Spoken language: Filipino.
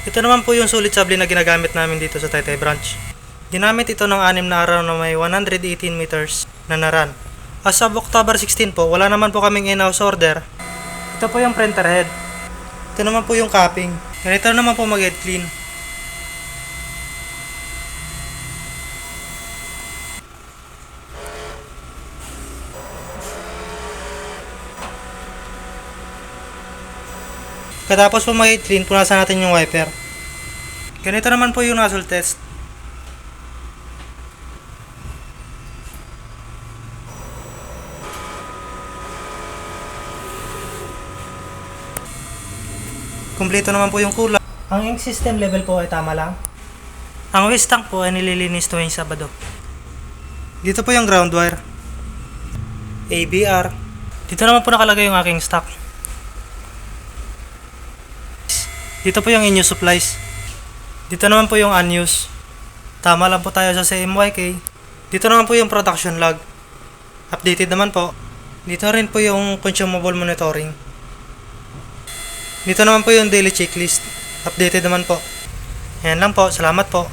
Ito naman po yung sulit sabli na ginagamit namin dito sa Taytay branch. Ginamit ito ng 6 na araw na may 118 meters na naran. As of October 16 po, wala naman po kaming in-house order. Ito po yung printer head. Ito naman po yung capping. Ganito naman po mag-head clean. Katapos po mag-head clean, punasan natin yung wiper. Ganito naman po yung nozzle test. Kumpleto naman po yung kulay. Ang ink system level po ay tama lang. Ang waste tank po ay nililinis tuwing Sabado. Dito po yung ground wire. ABR. Dito naman po nakalagay yung aking stock. Dito po yung in-use supplies. Dito naman po yung unused. Tama lang po tayo sa CMYK. Dito naman po yung production log. Updated naman po. Dito rin po yung consumable monitoring. Dito naman po yung daily checklist. Updated naman po. Ayan lang po. Salamat po.